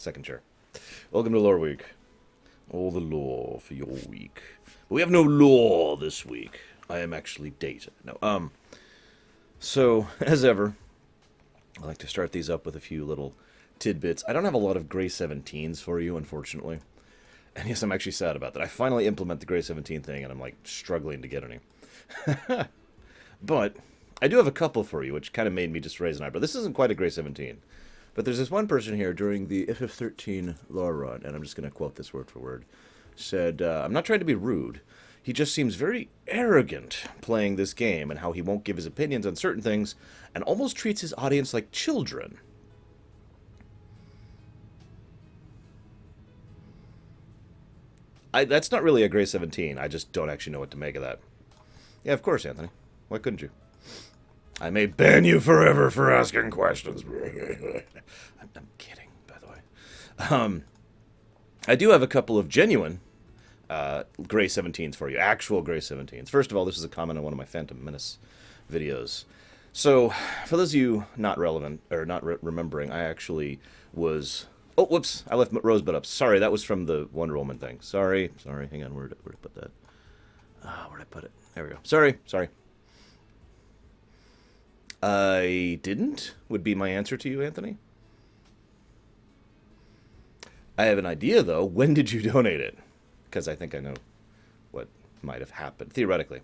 second chair. Welcome to Loreweek. All the lore for your week. But we have no lore this week. I am actually data. No, so, as ever, I like to start these up with a few little tidbits. I don't have a lot of Gray 17s for you, unfortunately. And yes, I'm actually sad about that. I finally implement the Gray 17 thing, and I'm, like, struggling to get any. But I do have a couple for you, which kind of made me just raise an eyebrow. This isn't quite a Gray 17. But there's this one person here during the FF13 lore run, and I'm just going to quote this word for word, said, I'm not trying to be rude. He just seems very arrogant playing this game and how he won't give his opinions on certain things and almost treats his audience like children. That's not really a Gray 17. I just don't actually know what to make of that. Yeah, of course, Anthony. Why couldn't you? I may ban you forever for asking questions. I'm kidding, by the way. I do have a couple of genuine Gray 17s for you. Actual Gray 17s. First of all, this is a comment on one of my Phantom Menace videos. So, for those of you not relevant, or not remembering, I actually was... Oh, whoops, I left Rosebud up. Sorry, that was from the Wonder Woman thing. Sorry, hang on, where'd I put that? Where'd I put it? There we go. Sorry. I didn't, would be my answer to you, Anthony. I have an idea, though. When did you donate it? Because I think I know what might have happened, theoretically.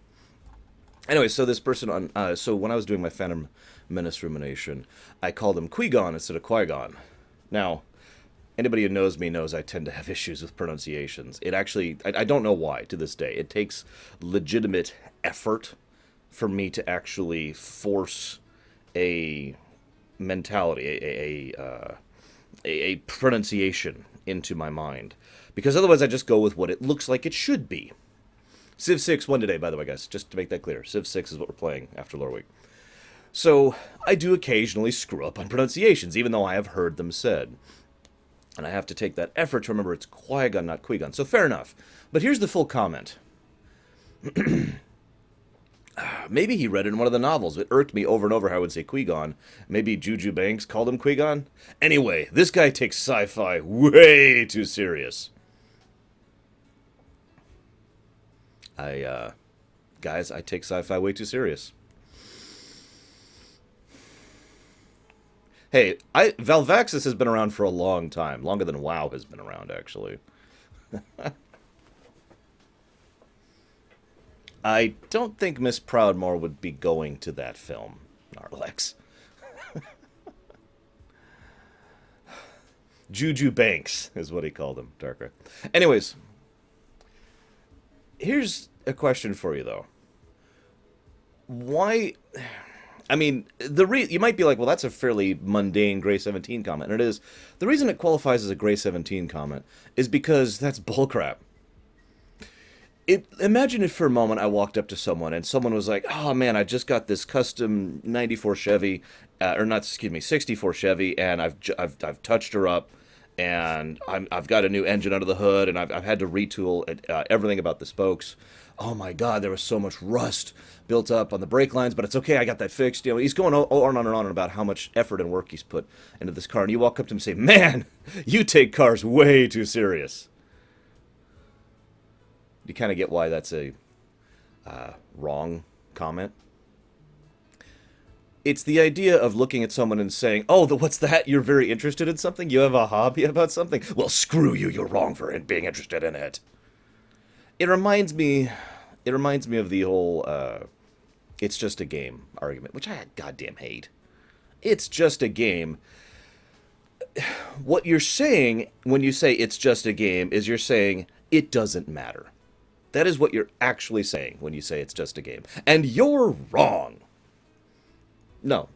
Anyway, so this person on... so when I was doing my Phantom Menace rumination, I called him Qui-Gon instead of Qui-Gon. Now, anybody who knows me knows I tend to have issues with pronunciations. It actually... I don't know why, to this day. It takes legitimate effort for me to actually force a mentality, a pronunciation into my mind. Because otherwise I just go with what it looks like it should be. Civ 6 won today, by the way, guys. Just to make that clear. Civ 6 is what we're playing after Loreweek. So, I do occasionally screw up on pronunciations, even though I have heard them said. And I have to take that effort to remember it's Qui-Gon, not Qui-Gon. So, fair enough. But here's the full comment. Maybe he read it in one of the novels. It irked me over and over how I would say Qui-Gon. Maybe Juju Banks called him Qui-Gon. Anyway, this guy takes sci-fi way too serious. Guys, I take sci-fi way too serious. Hey, Valvaxis has been around for a long time. Longer than WoW has been around, actually. I don't think Miss Proudmoore would be going to that film, Narlex. Juju Banks is what he called him, Darker. Anyways, here's a question for you, though. Why... I mean, you might be like, well, that's a fairly mundane Gray 17 comment, and it is. The reason it qualifies as a Gray 17 comment is because that's bullcrap. Imagine if for a moment I walked up to someone and someone was like, oh man, I just got this custom 94 Chevy, 64 Chevy, and I've touched her up, and I've got a new engine under the hood, and I've had to retool everything about the spokes. Oh my God, there was so much rust built up on the brake lines, but it's okay, I got that fixed. You know, he's going on and on about how much effort and work he's put into this car, and you walk up to him and say, man, you take cars way too serious. You kind of get why that's a wrong comment. It's the idea of looking at someone and saying, oh, what's that? You're very interested in something? You have a hobby about something? Well, screw you, you're wrong for being interested in it. It reminds me of the whole, it's just a game argument, which I goddamn hate. It's just a game. What you're saying when you say it's just a game is you're saying it doesn't matter. That is what you're actually saying when you say it's just a game. And you're wrong. No.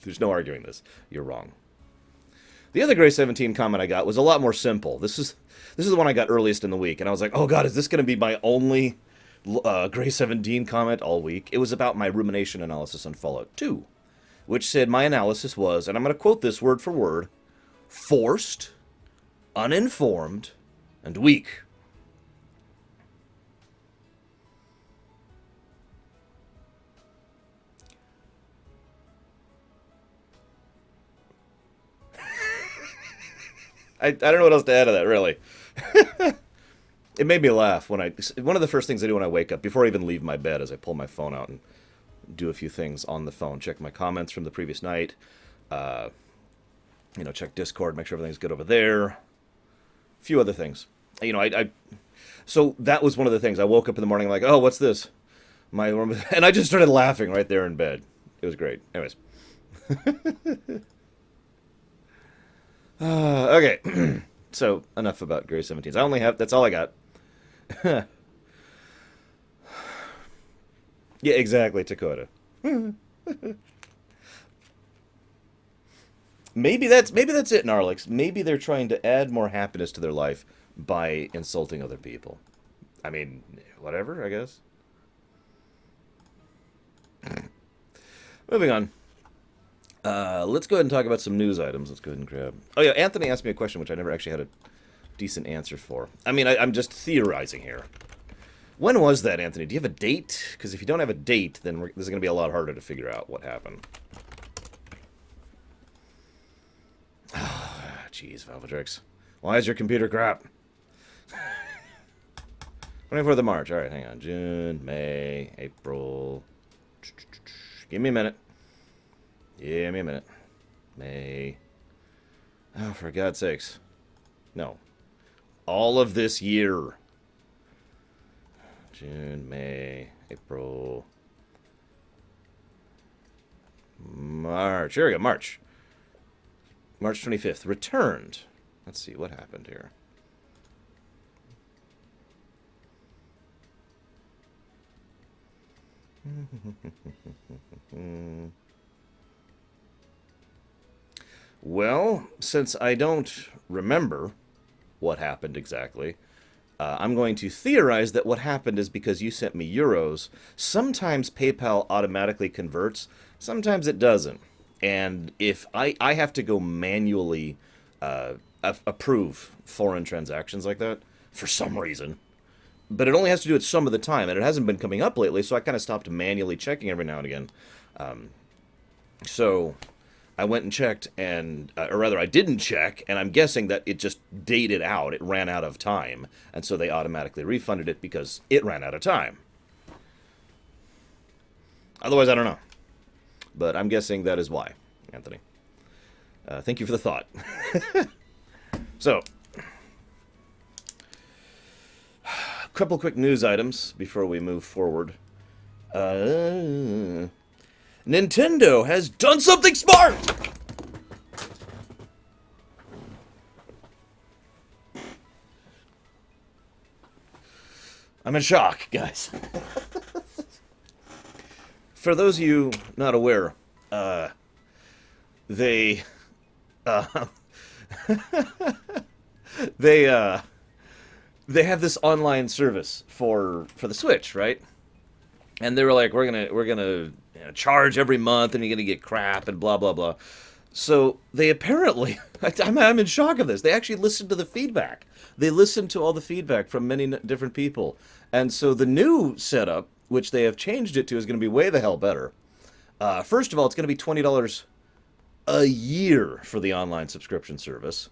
There's no arguing this. You're wrong. The other Gray 17 comment I got was a lot more simple. This is the one I got earliest in the week, and I was like, oh god, is this going to be my only Gray 17 comment all week? It was about my rumination analysis on Fallout 2, which said my analysis was, and I'm going to quote this word for word, forced, uninformed, and weak. I don't know what else to add to that, really. It made me laugh when one of the first things I do when I wake up, before I even leave my bed, is I pull my phone out and do a few things on the phone. Check my comments from the previous night. Uh, check Discord, make sure everything's good over there. A few other things. So that was one of the things. I woke up in the morning like, oh, what's this? And I just started laughing right there in bed. It was great. Anyways. Okay. So enough about Gray 17s. That's all I got. Yeah, exactly, Dakota. Maybe that's it, Narlix. Maybe they're trying to add more happiness to their life by insulting other people. I mean, whatever, I guess. Moving on. Let's go ahead and talk about some news items. Let's go ahead and grab... Oh, yeah, Anthony asked me a question which I never actually had a decent answer for. I mean, I'm just theorizing here. When was that, Anthony? Do you have a date? Because if you don't have a date, then this is going to be a lot harder to figure out what happened. Jeez, Valvedrix. Why is your computer crap? 24th of March. All right, hang on. June, May, April. Give me a minute. Give me a minute. May. Oh, for God's sakes. No. All of this year. June, May, April. March. Here we go. March. March 25th. Returned. Let's see what happened here. Well, since I don't remember what happened exactly, I'm going to theorize that what happened is because you sent me euros. Sometimes PayPal automatically converts, sometimes it doesn't. And if I have to go manually approve foreign transactions like that for some reason. But it only has to do it some of the time, and it hasn't been coming up lately, so I kind of stopped manually checking every now and again. So I went and checked, or rather, I didn't check, and I'm guessing that it just dated out. It ran out of time, and so they automatically refunded it because it ran out of time. Otherwise, I don't know. But I'm guessing that is why, Anthony. Thank you for the thought. So, couple quick news items before we move forward. Nintendo has done something smart! I'm in shock, guys. For those of you not aware, they have this online service for the Switch, right? And they were like, we're gonna charge every month, and you're gonna get crap and blah blah blah. So they apparently, I'm in shock of this. They actually listened to the feedback. They listened to all the feedback from many different people, and so the new setup, which they have changed it to, is going to be way the hell better. First of all, it's going to be $20 a year for the online subscription service,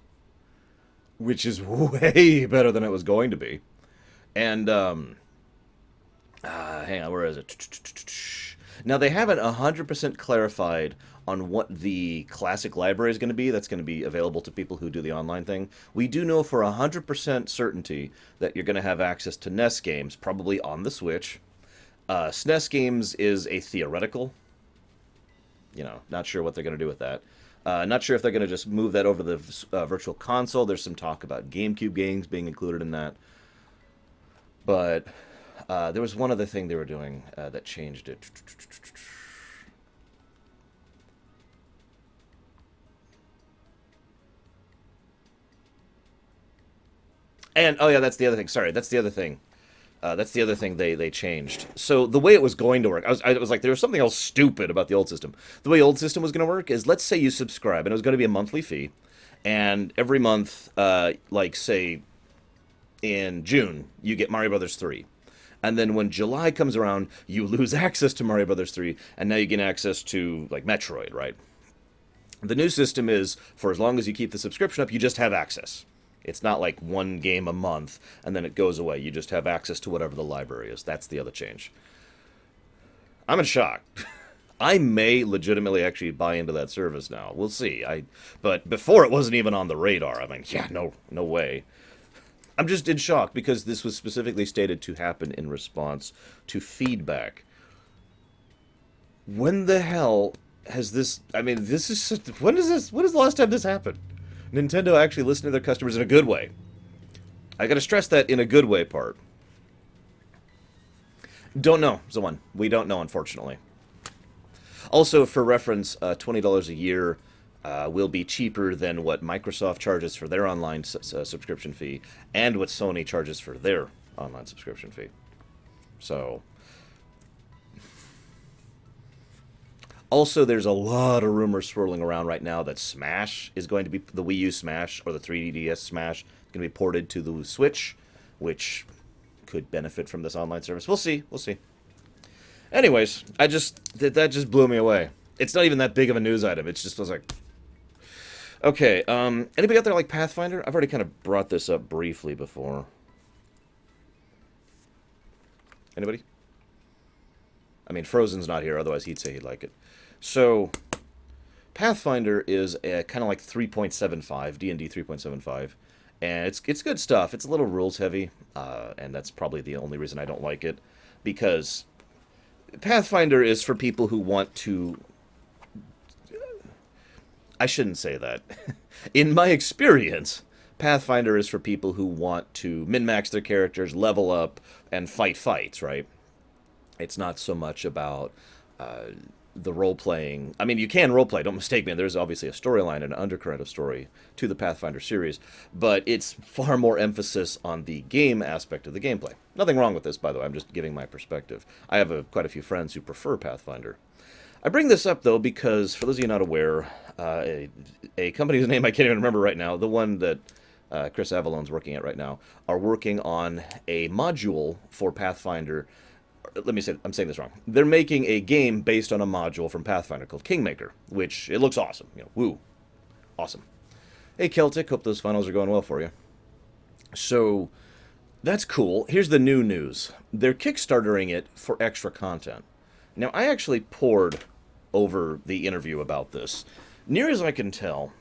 which is way better than it was going to be. And, hang on, where is it? Now, they haven't 100% clarified on what the classic library is going to be that's going to be available to people who do the online thing. We do know for 100% certainty that you're going to have access to NES games, probably on the Switch. SNES games is a theoretical. Not sure what they're going to do with that. Not sure if they're going to just move that over the Virtual Console. There's some talk about GameCube games being included in that. But there was one other thing they were doing that changed it. And, oh yeah, that's the other thing. Sorry, that's the other thing. That's the other thing they changed. So the way it was going to work, I was like, there was something else stupid about the old system. The way the old system was going to work is, let's say you subscribe, and it was going to be a monthly fee, and every month, like say in June, you get Mario Brothers 3. And then when July comes around, you lose access to Mario Brothers 3, and now you get access to like Metroid, right? The new system is, for as long as you keep the subscription up, you just have access. It's not like one game a month, and then it goes away. You just have access to whatever the library is. That's the other change. I'm in shock. I may legitimately actually buy into that service now. We'll see. But before it wasn't even on the radar. I mean, yeah, no way. I'm just in shock because this was specifically stated to happen in response to feedback. When the hell has this... I mean, this is... When is the last time this happened? Nintendo actually listened to their customers in a good way. I gotta stress that in a good way part. Don't know, Zawan. We don't know, unfortunately. Also, for reference, $20 a year will be cheaper than what Microsoft charges for their online subscription fee and what Sony charges for their online subscription fee. So... Also, there's a lot of rumors swirling around right now that Smash is going to be... The Wii U Smash or the 3DS Smash is going to be ported to the Switch, which could benefit from this online service. We'll see. We'll see. Anyways, that just blew me away. It's not even that big of a news item. It's just, I was like... Okay, anybody out there like Pathfinder? I've already kind of brought this up briefly before. Anybody? I mean, Frozen's not here, otherwise he'd say he'd like it. So, Pathfinder is kind of like 3.75, D&D 3.75, and it's good stuff. It's a little rules heavy, and that's probably the only reason I don't like it, because Pathfinder is for people who want to... I shouldn't say that. In my experience, Pathfinder is for people who want to min-max their characters, level up, and fight fights, right? It's not so much about the role-playing. I mean, you can role-play, don't mistake me. There's obviously a storyline and an undercurrent of story to the Pathfinder series, but it's far more emphasis on the game aspect of the gameplay. Nothing wrong with this, by the way. I'm just giving my perspective. I have quite a few friends who prefer Pathfinder. I bring this up, though, because, for those of you not aware, a company's name I can't even remember right now, the one that Chris Avalon's working at right now, are working on a module for Pathfinder. Let me say, I'm saying this wrong. They're making a game based on a module from Pathfinder called Kingmaker, which, it looks awesome. You know, woo. Awesome. Hey, Celtic, hope those finals are going well for you. So, that's cool. Here's the new news. They're Kickstartering it for extra content. Now, I actually pored over the interview about this. Near as I can tell,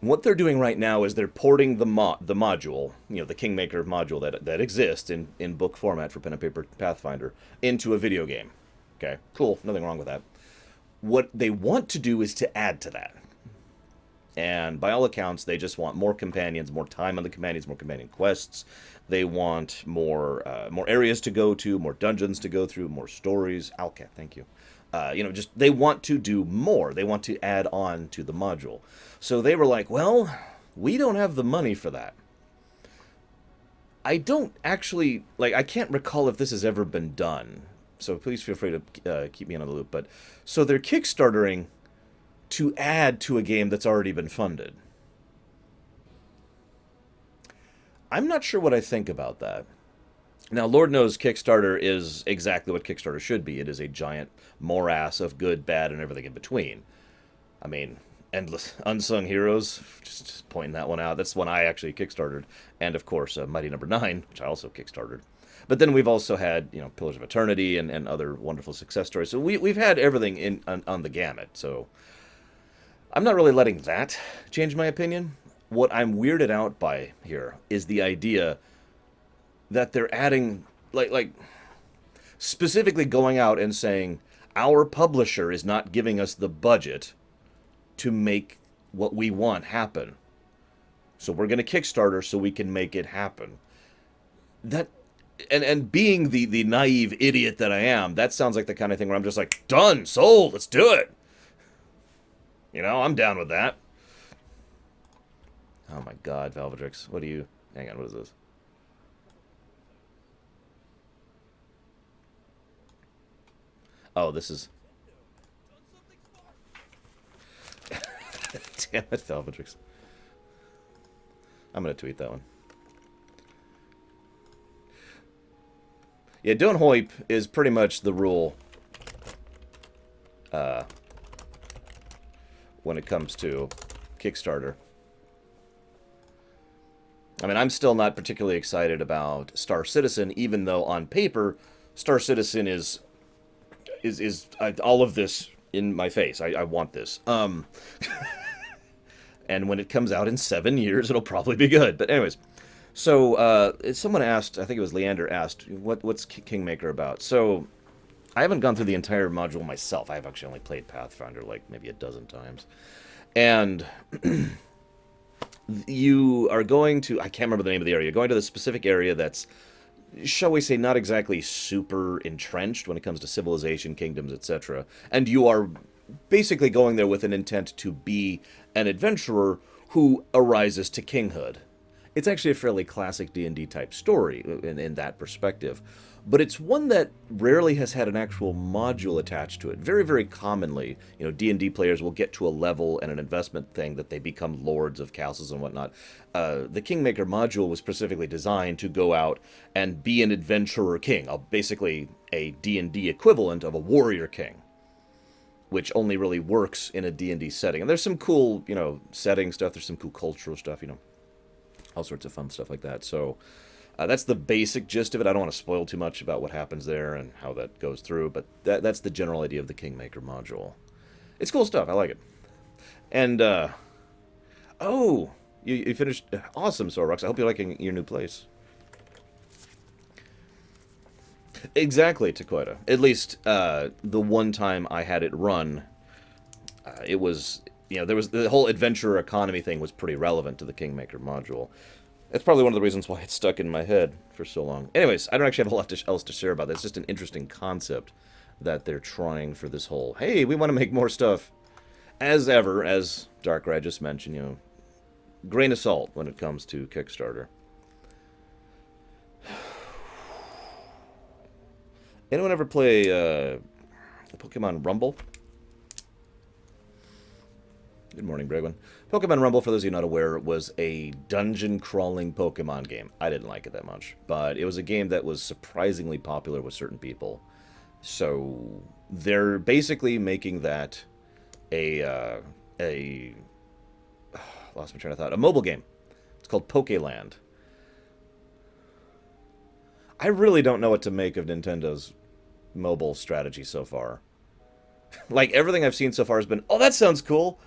what they're doing right now is they're porting the module, you know, the Kingmaker module that exists in book format for pen and paper Pathfinder, into a video game. Okay, cool, nothing wrong with that. What they want to do is to add to that. And by all accounts, they just want more companions, more time on the companions, more companion quests. They want more areas to go to, more dungeons to go through, more stories. Alcat, thank you. Just they want to do more. They want to add on to the module. So they were like, well, we don't have the money for that. I don't actually, I can't recall if this has ever been done. So please feel free to keep me on the loop. But so they're Kickstartering to add to a game that's already been funded. I'm not sure what I think about that. Now, Lord knows Kickstarter is exactly what Kickstarter should be. It is a giant morass of good, bad, and everything in between. I mean, endless unsung heroes, just pointing that one out. That's one I actually Kickstarted. And, of course, Mighty Number 9, which I also Kickstarted. But then we've also had, Pillars of Eternity and other wonderful success stories. So we've had everything on the gamut. So I'm not really letting that change my opinion. What I'm weirded out by here is the idea that they're adding, specifically going out and saying, our publisher is not giving us the budget to make what we want happen. So we're going to Kickstarter so we can make it happen. That, and being the naive idiot that I am, that sounds like the kind of thing where I'm just like, done, sold, let's do it. I'm down with that. Oh my God, Valvedrix, what do you... Hang on, what is this? Oh, this is... Damn it, Valvedrix. I'm going to tweet that one. Yeah, don't hoip is pretty much the rule. when it comes to Kickstarter. I mean, I'm still not particularly excited about Star Citizen, even though on paper, Star Citizen is all of this in my face. I want this. And when it comes out in 7 years, it'll probably be good. But anyways, so someone asked, I think it was Leander asked, what's Kingmaker about? So I haven't gone through the entire module myself. I've actually only played Pathfinder like maybe a dozen times. And you are going to, I can't remember the name of the area, you're going to the specific area that's, shall we say, not exactly super entrenched when it comes to civilization, kingdoms, etc. And you are basically going there with an intent to be an adventurer who arises to kinghood. It's actually a fairly classic D&D type story in that perspective. But it's one that rarely has had an actual module attached to it. Very, very commonly, you know, D&D players will get to a level and an investment thing that they become lords of castles and whatnot. The Kingmaker module was specifically designed to go out and be an adventurer king, basically a D&D equivalent of a warrior king, which only really works in a D&D setting. And there's some cool, you know, setting stuff. There's some cool cultural stuff, you know, all sorts of fun stuff like that. So that's the basic gist of it. I don't want to spoil too much about what happens there and how that goes through, but that's the general idea of the Kingmaker module. It's cool stuff. I like it. And, oh, you finished. Awesome, Sorrox. I hope you're liking your new place. Exactly, Takoida. At least the one time I had it run, it was, you know, there was the whole adventurer economy thing was pretty relevant to the Kingmaker module. That's probably one of the reasons why it's stuck in my head for so long. Anyways, I don't actually have a lot else to share about that. It's just an interesting concept that they're trying for this whole, hey, we want to make more stuff. As ever, as Darkrai just mentioned, you know, grain of salt when it comes to Kickstarter. Anyone ever play Pokemon Rumble? Good morning, Bregwin. Pokemon Rumble, for those of you not aware, was a dungeon-crawling Pokemon game. I didn't like it that much, but it was a game that was surprisingly popular with certain people. So they're basically making that lost my train of thought, a mobile game. It's called Pokeland. I really don't know what to make of Nintendo's mobile strategy so far. Like, everything I've seen so far has been, oh, that sounds cool.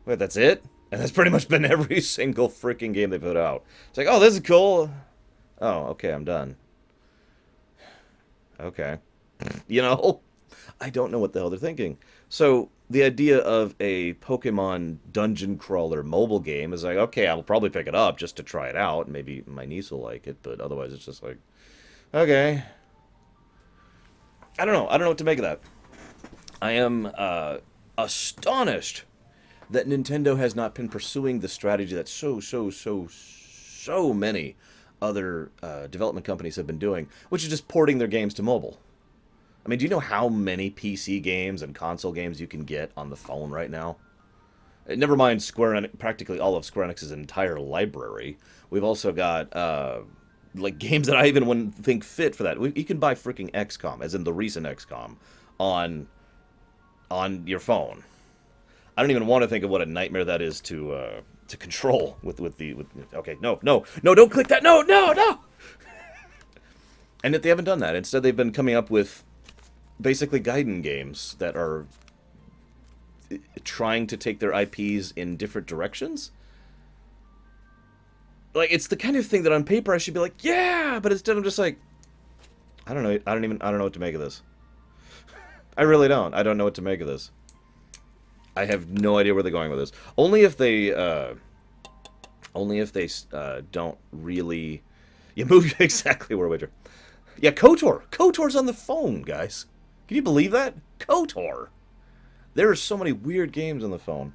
Wait, that's it? And that's pretty much been every single freaking game they put out. It's like, oh, this is cool. Oh, okay, I'm done. Okay. You know? I don't know what the hell they're thinking. So, the idea of a Pokemon dungeon crawler mobile game is like, okay, I'll probably pick it up just to try it out. Maybe my niece will like it, but otherwise it's just like, okay. I don't know. I don't know what to make of that. I am astonished that Nintendo has not been pursuing the strategy that so many other development companies have been doing, which is just porting their games to mobile. I mean, do you know how many PC games and console games you can get on the phone right now? Never mind practically all of Square Enix's entire library. We've also got like games that I even wouldn't think fit for that. You can buy freaking XCOM, as in the recent XCOM, on your phone. I don't even want to think of what a nightmare that is to control with okay, no, don't click that, no. And yet they haven't done that. Instead, they've been coming up with basically Gaiden games that are trying to take their IPs in different directions. Like, it's the kind of thing that on paper I should be like, yeah, but instead I'm just like, I don't know what to make of this. I really don't. I don't know what to make of this. I have no idea where they're going with this. Only if they don't really. You move exactly where Witcher. Yeah, KOTOR. KOTOR's on the phone, guys. Can you believe that? KOTOR. There are so many weird games on the phone.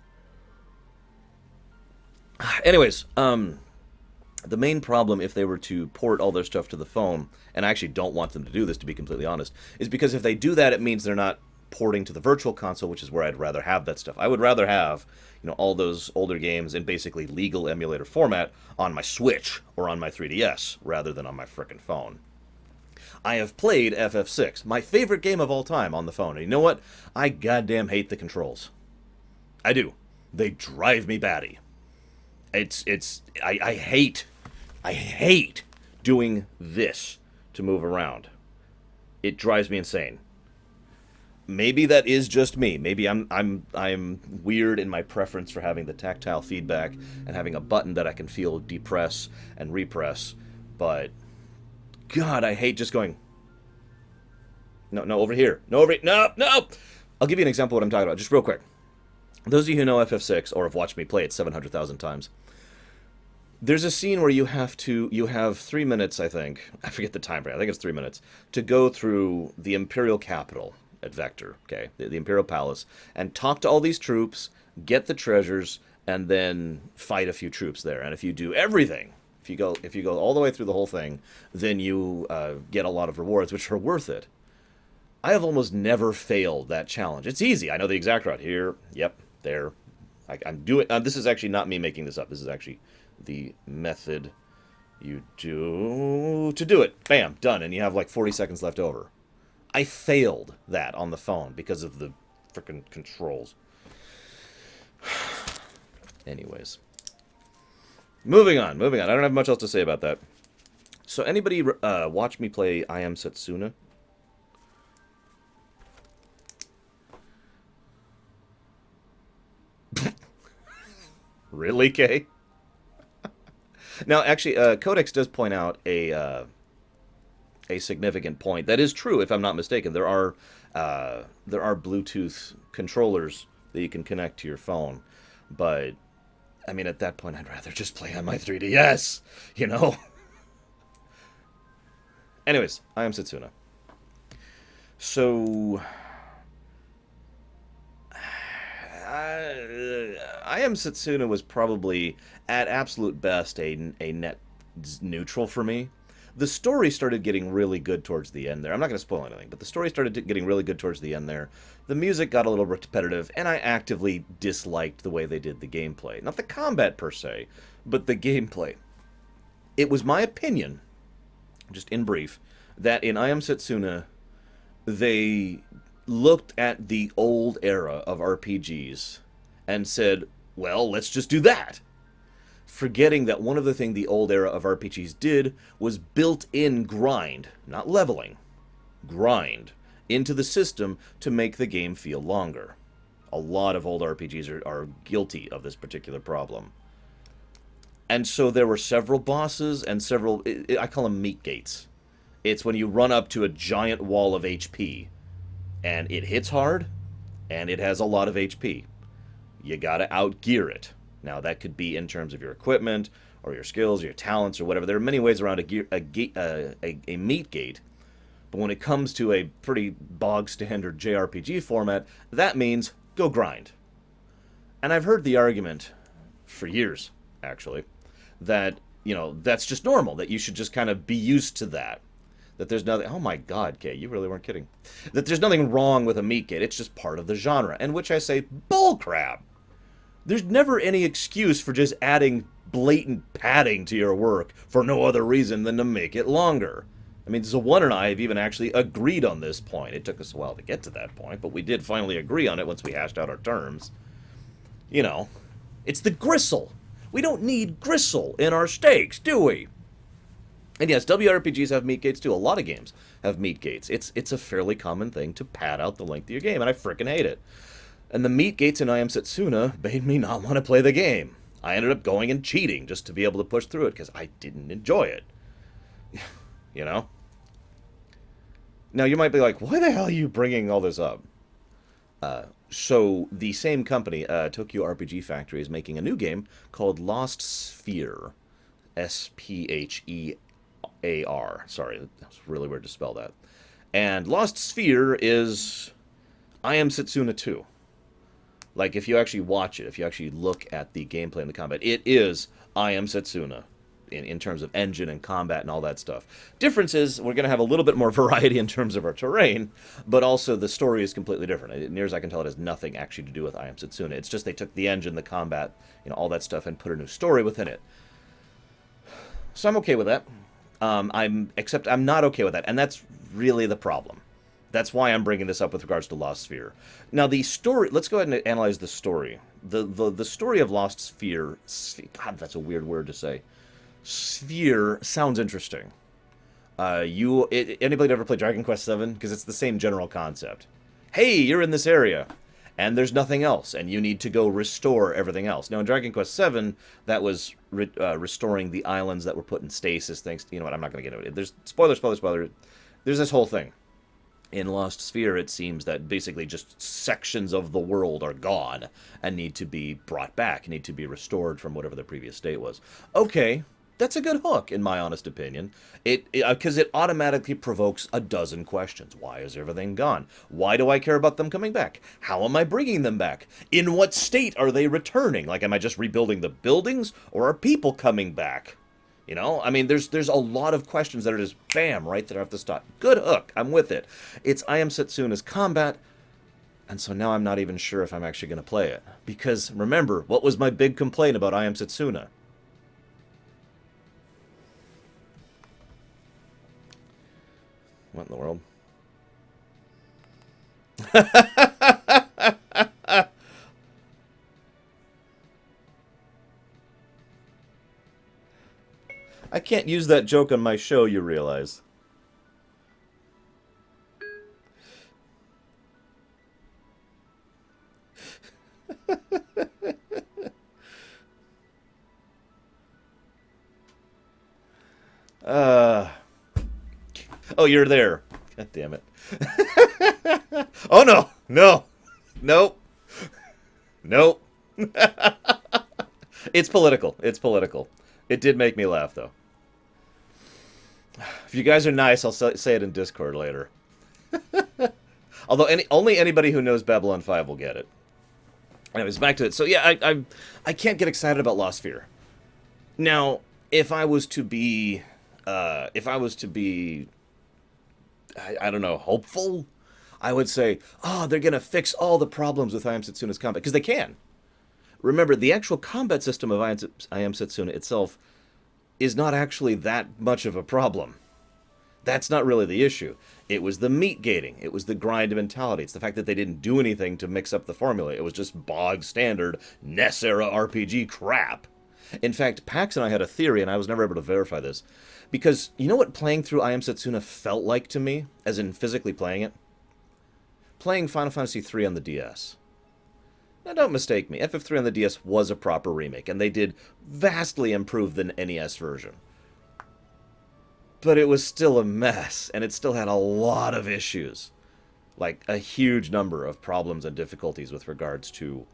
Anyways, the main problem if they were to port all their stuff to the phone, and I actually don't want them to do this, to be completely honest, is because if they do that, it means they're not porting to the virtual console, which is where I'd rather have that stuff. I would rather have, you know, all those older games in basically legal emulator format on my Switch or on my 3DS rather than on my frickin' phone. I have played FF6, my favorite game of all time, on the phone. And you know what? I goddamn hate the controls. I do. They drive me batty. I hate doing this to move around. It drives me insane. Maybe that is just me. Maybe I'm weird in my preference for having the tactile feedback and having a button that I can feel depress and repress. But God, I hate just going. No, no, over here. No, over here. No, no. I'll give you an example of what I'm talking about, just real quick. Those of you who know FF6 or have watched me play it 700,000 times, there's a scene where you have 3 minutes, I think. I forget the time frame. I think it's 3 minutes to go through the Imperial capital at Vector, okay, the Imperial Palace, and talk to all these troops, get the treasures, and then fight a few troops there. And if you do everything, if you go all the way through the whole thing, then you get a lot of rewards, which are worth it. I have almost never failed that challenge. It's easy. I know the exact route. Here, yep, there. I'm doing. This is actually not me making this up. This is actually the method you do to do it. Bam, done, and you have like 40 seconds left over. I failed that on the phone because of the frickin' controls. Anyways. Moving on. I don't have much else to say about that. So anybody watch me play I Am Setsuna? Really, Kay? Now, actually, Codex does point out a significant point. That is true, if I'm not mistaken. There are Bluetooth controllers that you can connect to your phone. But, I mean, at that point, I'd rather just play on my 3DS, you know? Anyways, I Am Setsuna. So... I Am Setsuna was probably, at absolute best, a net neutral for me. The story started getting really good towards the end there. I'm not going to spoil anything, but the story started getting really good towards the end there. The music got a little repetitive, and I actively disliked the way they did the gameplay. Not the combat, per se, but the gameplay. It was my opinion, just in brief, that in I Am Setsuna, they looked at the old era of RPGs and said, well, let's just do that. Forgetting that one of the things the old era of RPGs did was built-in grind, not leveling, grind, into the system to make the game feel longer. A lot of old RPGs are guilty of this particular problem. And so there were several bosses and several, I call them meat gates. It's when you run up to a giant wall of HP, and it hits hard, and it has a lot of HP. You gotta outgear it. Now, that could be in terms of your equipment, or your skills, or your talents, or whatever. There are many ways around a meat gate. But when it comes to a pretty bog-standard JRPG format, that means go grind. And I've heard the argument, for years, actually, that, you know, that's just normal, that you should just kind of be used to that. That there's nothing... Oh my god, Kay, you really weren't kidding. That there's nothing wrong with a meat gate, it's just part of the genre. And which I say, bullcrap! There's never any excuse for just adding blatant padding to your work for no other reason than to make it longer. I mean, Zawan and I have even actually agreed on this point. It took us a while to get to that point, but we did finally agree on it once we hashed out our terms. You know, it's the gristle. We don't need gristle in our steaks, do we? And yes, WRPGs have meat gates too. A lot of games have meat gates. It's a fairly common thing to pad out the length of your game, and I frickin' hate it. And the meat gates in I Am Setsuna made me not want to play the game. I ended up going and cheating just to be able to push through it, because I didn't enjoy it. You know? Now, you might be like, why the hell are you bringing all this up? So, the same company, Tokyo RPG Factory, is making a new game called Lost Sphear. Sphear. Sorry, that's really weird to spell that. And Lost Sphear is I Am Setsuna 2. Like, if you actually watch it, if you actually look at the gameplay and the combat, it is I Am Setsuna in terms of engine and combat and all that stuff. Difference is we're going to have a little bit more variety in terms of our terrain, but also the story is completely different. Near as I can tell, it has nothing actually to do with I Am Setsuna. It's just they took the engine, the combat, you know, all that stuff, and put a new story within it. So I'm okay with that. Except I'm not okay with that, and that's really the problem. That's why I'm bringing this up with regards to Lost Sphear. Now, the story... Let's go ahead and analyze the story. The story of Lost Sphear... God, that's a weird word to say. Sphear sounds interesting. Anybody ever play Dragon Quest VII? Because it's the same general concept. Hey, you're in this area, and there's nothing else, and you need to go restore everything else. Now, in Dragon Quest VII, that was restoring the islands that were put in stasis, thanks to... You know what, I'm not going to get into it. There's... Spoiler. There's this whole thing. In Lost Sphear, it seems that basically just sections of the world are gone and need to be brought back, need to be restored from whatever the previous state was. Okay, that's a good hook, in my honest opinion. Because it automatically provokes a dozen questions. Why is everything gone? Why do I care about them coming back? How am I bringing them back? In what state are they returning? Like, am I just rebuilding the buildings, or are people coming back? You know, I mean, there's a lot of questions that are just, bam, right there off the start. Good hook. I'm with it. It's I Am Setsuna's combat, and so now I'm not even sure if I'm actually going to play it. Because, remember, what was my big complaint about I Am Setsuna? What in the world? I can't use that joke on my show, you realize. Oh, you're there. God damn it. Oh, no. No. Nope. Nope. It's political. It's political. It did make me laugh, though. If you guys are nice, I'll say it in Discord later. Although only anybody who knows Babylon 5 will get it. Anyways, back to it. So yeah, I can't get excited about Lost Sphear. Now, if I was to be, I don't know, hopeful, I would say, oh, they're gonna fix all the problems with I Am Setsuna's combat, because they can. Remember, the actual combat system of I Am Setsuna itself is not actually that much of a problem. That's not really the issue. It was the meat gating. It was the grind mentality. It's the fact that they didn't do anything to mix up the formula. It was just bog standard NES-era RPG crap. In fact, Pax and I had a theory, and I was never able to verify this. Because, you know what playing through I Am Setsuna felt like to me? As in physically playing it? Playing Final Fantasy III on the DS. Now, don't mistake me. FF3 on the DS was a proper remake, and they did vastly improve the NES version. But it was still a mess, and it still had a lot of issues. Like, a huge number of problems and difficulties with regards to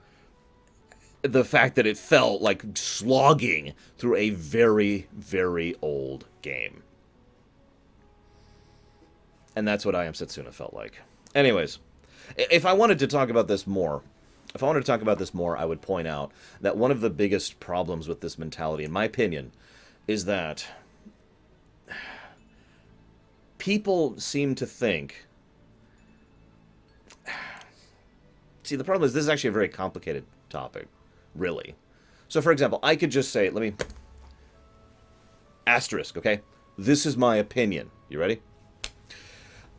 the fact that it felt like slogging through a very, very old game. And that's what I Am Setsuna felt like. Anyways, if I wanted to talk about this more... I would point out that one of the biggest problems with this mentality, in my opinion, is that people seem to think... See, the problem is this is actually a very complicated topic, really. So, for example, I could just say, let me... Asterisk, okay? This is my opinion. You ready?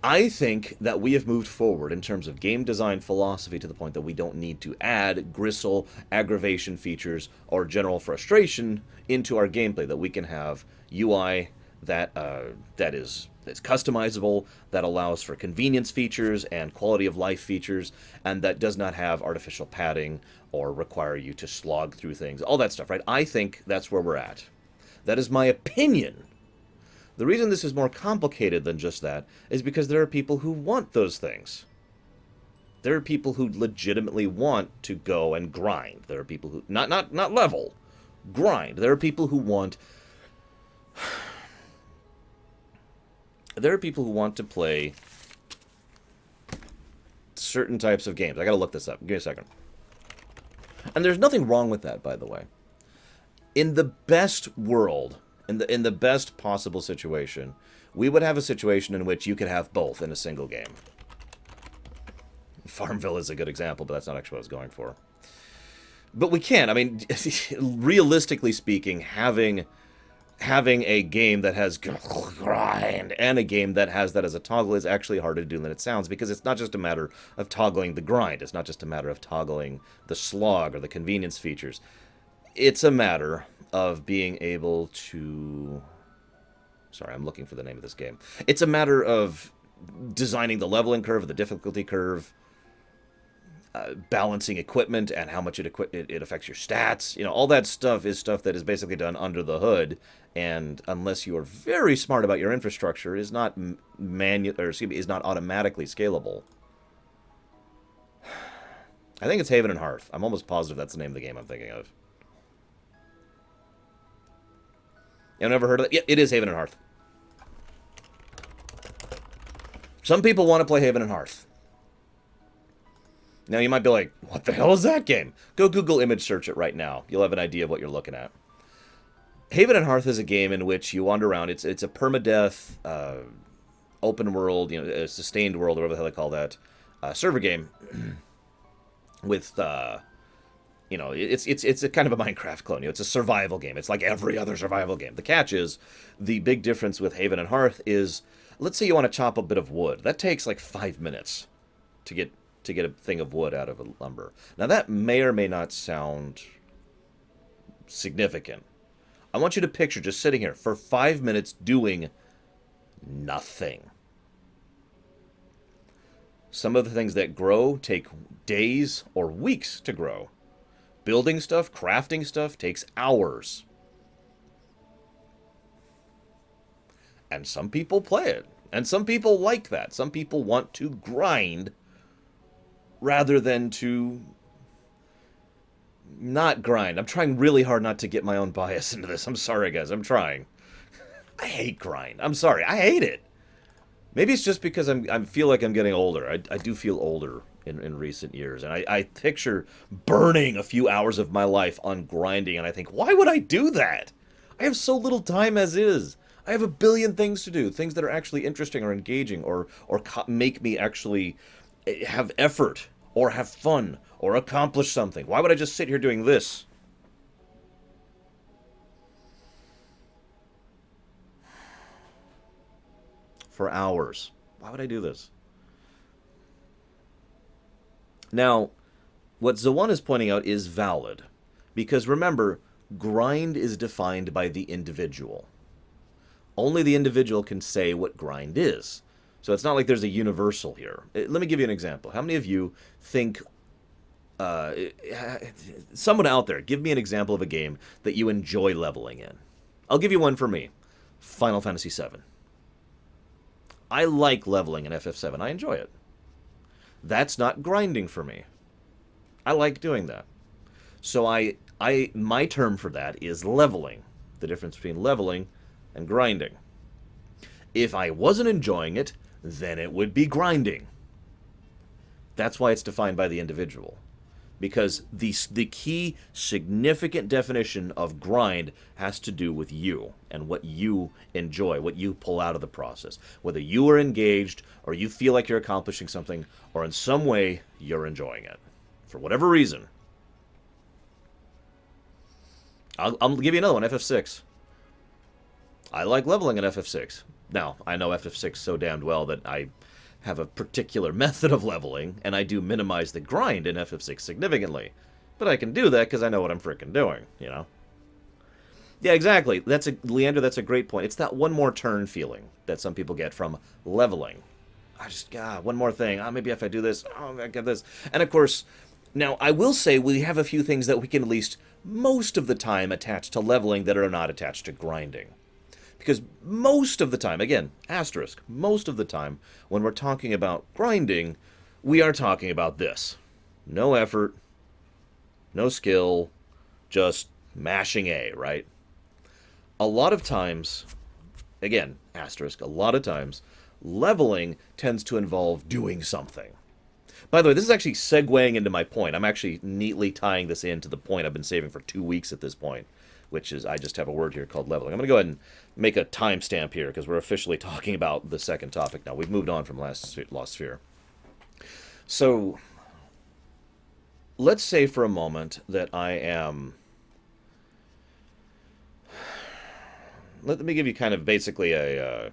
I think that we have moved forward in terms of game design philosophy to the point that we don't need to add gristle, aggravation features, or general frustration into our gameplay. That we can have UI that is customizable, that allows for convenience features and quality of life features, and that does not have artificial padding or require you to slog through things. All that stuff, right? I think that's where we're at. That is my opinion. The reason this is more complicated than just that is because there are people who want those things. There are people who legitimately want to go and grind. There are people who... Not level. Grind. There are people who want... There are people who want to play certain types of games. I gotta look this up. Give me a second. And there's nothing wrong with that, by the way. In the best world... In the best possible situation, we would have a situation in which you could have both in a single game. Farmville is a good example, but that's not actually what I was going for. But we can. I mean, realistically speaking, having having a game that has grind and a game that has that as a toggle is actually harder to do than it sounds, because it's not just a matter of toggling the grind. It's not just a matter of toggling the slog or the convenience features. It's a matter of being able to... Sorry, I'm looking for the name of this game. It's a matter of designing the leveling curve, the difficulty curve, balancing equipment and how much it affects your stats. You know, all that stuff is stuff that is basically done under the hood, and unless you are very smart about your infrastructure, is not is not automatically scalable. I think it's Haven and Hearth. I'm almost positive that's the name of the game I'm thinking of. You've never heard of it? Yeah, it is Haven and Hearth. Some people want to play Haven and Hearth. Now, you might be like, what the hell is that game? Go Google image search it right now. You'll have an idea of what you're looking at. Haven and Hearth is a game in which you wander around. It's a permadeath, open world, you know, a sustained world, whatever the hell they call that, server game with, you know, it's a kind of a Minecraft clone. You know, it's a survival game. It's like every other survival game. The catch is, the big difference with Haven and Hearth is, let's say you want to chop a bit of wood. That takes like 5 minutes to get a thing of wood out of a lumber. Now, that may or may not sound significant. I want you to picture just sitting here for 5 minutes doing nothing. Some of the things that grow take days or weeks to grow. Building stuff, crafting stuff takes hours. And some people play it. And some people like that. Some people want to grind rather than to not grind. I'm trying really hard not to get my own bias into this. I'm sorry, guys. I'm trying. I hate grind. I'm sorry. I hate it. Maybe it's just because I feel like I'm getting older. I do feel older in recent years. And I picture burning a few hours of my life on grinding. And I think, why would I do that? I have so little time as is. I have a billion things to do. Things that are actually interesting or engaging or make me actually have effort or have fun or accomplish something. Why would I just sit here doing this? For hours. Why would I do this? Now, what Zawan is pointing out is valid. Because remember, grind is defined by the individual. Only the individual can say what grind is. So it's not like there's a universal here. Let me give you an example. How many of you think... someone out there, give me an example of a game that you enjoy leveling in. I'll give you one for me. Final Fantasy VII. I like leveling in FF7. I enjoy it. That's not grinding for me. I like doing that. So my term for that is leveling. The difference between leveling and grinding. If I wasn't enjoying it, then it would be grinding. That's why it's defined by the individual. Because the key significant definition of grind has to do with you and what you enjoy, what you pull out of the process. Whether you are engaged or you feel like you're accomplishing something or in some way you're enjoying it. For whatever reason. I'll give you another one, FF6. I like leveling in FF6. Now, I know FF6 so damned well that I have a particular method of leveling, and I do minimize the grind in FF6 significantly. But I can do that because I know what I'm frickin' doing, you know? Yeah, exactly. Leander, that's a great point. It's that one more turn feeling that some people get from leveling. One more thing. Maybe if I do this, I get this. And of course, now I will say we have a few things that we can at least most of the time attach to leveling that are not attached to grinding. Because most of the time, again, asterisk, most of the time, when we're talking about grinding, we are talking about this. No effort, no skill, just mashing A, right? A lot of times, again, asterisk, a lot of times, leveling tends to involve doing something. By the way, this is actually segueing into my point. I'm actually neatly tying this into the point I've been saving for 2 weeks at this point. Which is, I just have a word here called leveling. I'm going to go ahead and make a timestamp here, because we're officially talking about the second topic now. We've moved on from Lost Sphear. So, let's say for a moment that I am... let me give you kind of basically a